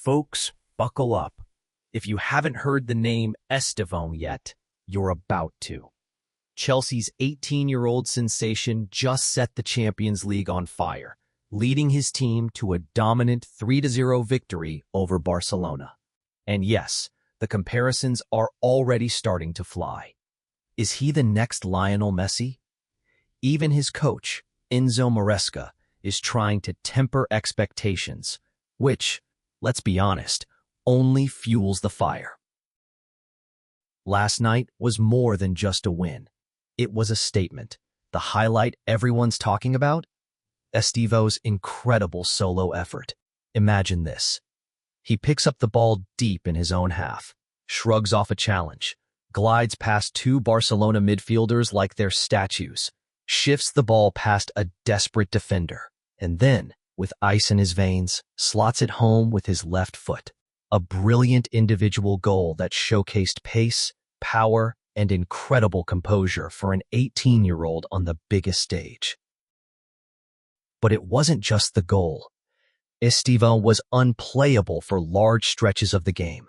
Folks, buckle up. If you haven't heard the name Estevão yet, you're about to. Chelsea's 18-year-old sensation just set the Champions League on fire, leading his team to a dominant 3-0 victory over Barcelona. And yes, the comparisons are already starting to fly. Is he the next Lionel Messi? Even his coach, Enzo Maresca, is trying to temper expectations, which, let's be honest, only fuels the fire. Last night was more than just a win. It was a statement. The highlight everyone's talking about? Estevão's incredible solo effort. Imagine this. He picks up the ball deep in his own half, shrugs off a challenge, glides past two Barcelona midfielders like they're statues, shifts the ball past a desperate defender, and then, with ice in his veins, slots it home with his left foot. A brilliant individual goal that showcased pace, power, and incredible composure for an 18-year-old on the biggest stage. But it wasn't just the goal. Estevão was unplayable for large stretches of the game.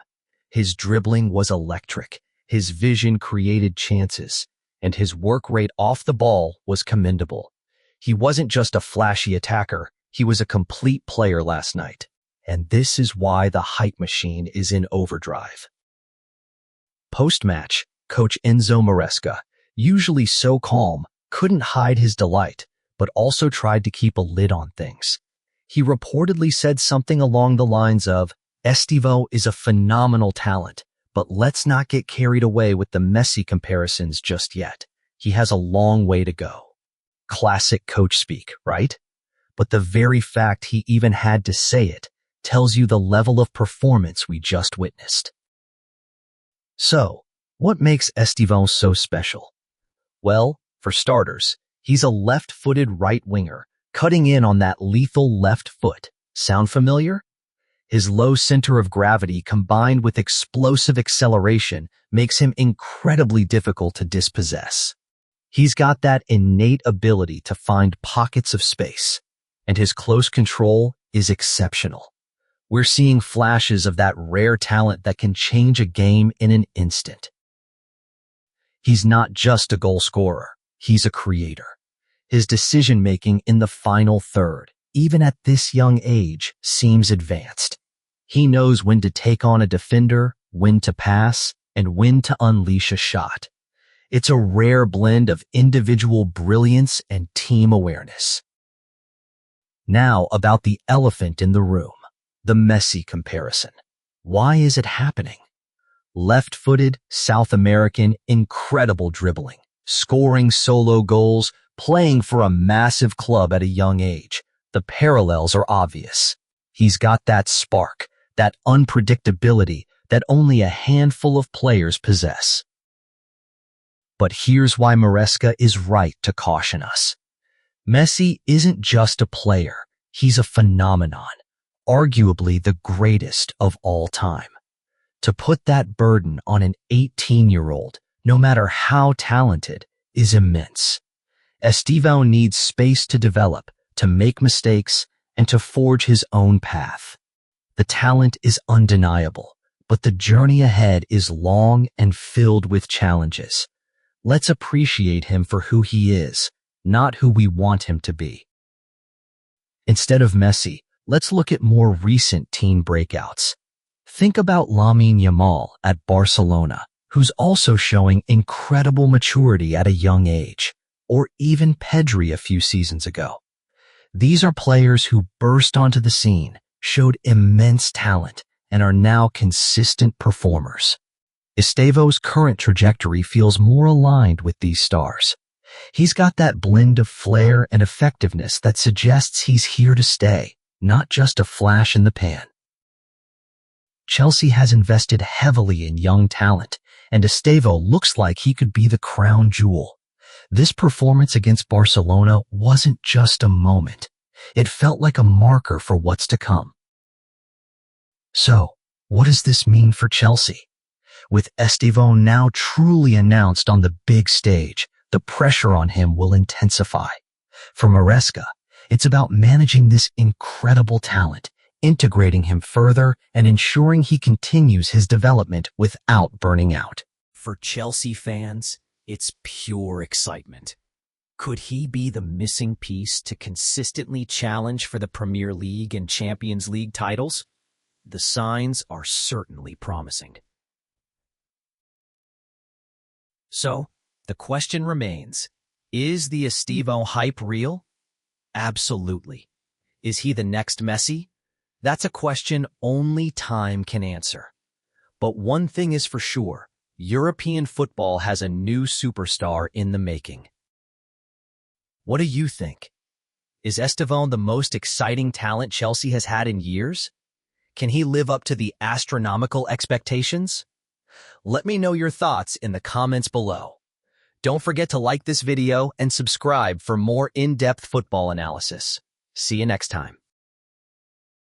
His dribbling was electric, his vision created chances, and his work rate off the ball was commendable. He wasn't just a flashy attacker, he was a complete player last night. And this is why the hype machine is in overdrive. Post-match, Coach Enzo Maresca, usually so calm, couldn't hide his delight, but also tried to keep a lid on things. He reportedly said something along the lines of, "Estevão is a phenomenal talent, but let's not get carried away with the Messi comparisons just yet. He has a long way to go." Classic coach speak, right? But the very fact he even had to say it tells you the level of performance we just witnessed. So, what makes Estevão so special? Well, for starters, he's a left-footed right winger, cutting in on that lethal left foot. Sound familiar? His low center of gravity combined with explosive acceleration makes him incredibly difficult to dispossess. He's got that innate ability to find pockets of space, and his close control is exceptional. We're seeing flashes of that rare talent that can change a game in an instant. He's not just a goal scorer, he's a creator. His decision-making in the final third, even at this young age, seems advanced. He knows when to take on a defender, when to pass, and when to unleash a shot. It's a rare blend of individual brilliance and team awareness. Now about the elephant in the room. The Messi comparison. Why is it happening? Left-footed, South American, incredible dribbling, scoring solo goals, playing for a massive club at a young age. The parallels are obvious. He's got that spark, that unpredictability that only a handful of players possess. But here's why Maresca is right to caution us. Messi isn't just a player, he's a phenomenon. Arguably the greatest of all time. To put that burden on an 18-year-old, no matter how talented, is immense. Estevão needs space to develop, to make mistakes, and to forge his own path. The talent is undeniable, but the journey ahead is long and filled with challenges. Let's appreciate him for who he is, not who we want him to be. Instead of Messi, let's look at more recent teen breakouts. Think about Lamine Yamal at Barcelona, who's also showing incredible maturity at a young age, or even Pedri a few seasons ago. These are players who burst onto the scene, showed immense talent, and are now consistent performers. Estevão's current trajectory feels more aligned with these stars. He's got that blend of flair and effectiveness that suggests he's here to stay, not just a flash in the pan. Chelsea has invested heavily in young talent, and Estevão looks like he could be the crown jewel. This performance against Barcelona wasn't just a moment. It felt like a marker for what's to come. So, what does this mean for Chelsea? With Estevão now truly announced on the big stage, the pressure on him will intensify. For Maresca, it's about managing this incredible talent, integrating him further and ensuring he continues his development without burning out. For Chelsea fans, it's pure excitement. Could he be the missing piece to consistently challenge for the Premier League and Champions League titles? The signs are certainly promising. So, the question remains, is the Estevão hype real? Absolutely. Is he the next Messi? That's a question only time can answer. But one thing is for sure, European football has a new superstar in the making. What do you think? Is Estevão the most exciting talent Chelsea has had in years? Can he live up to the astronomical expectations? Let me know your thoughts in the comments below. Don't forget to like this video and subscribe for more in-depth football analysis. See you next time.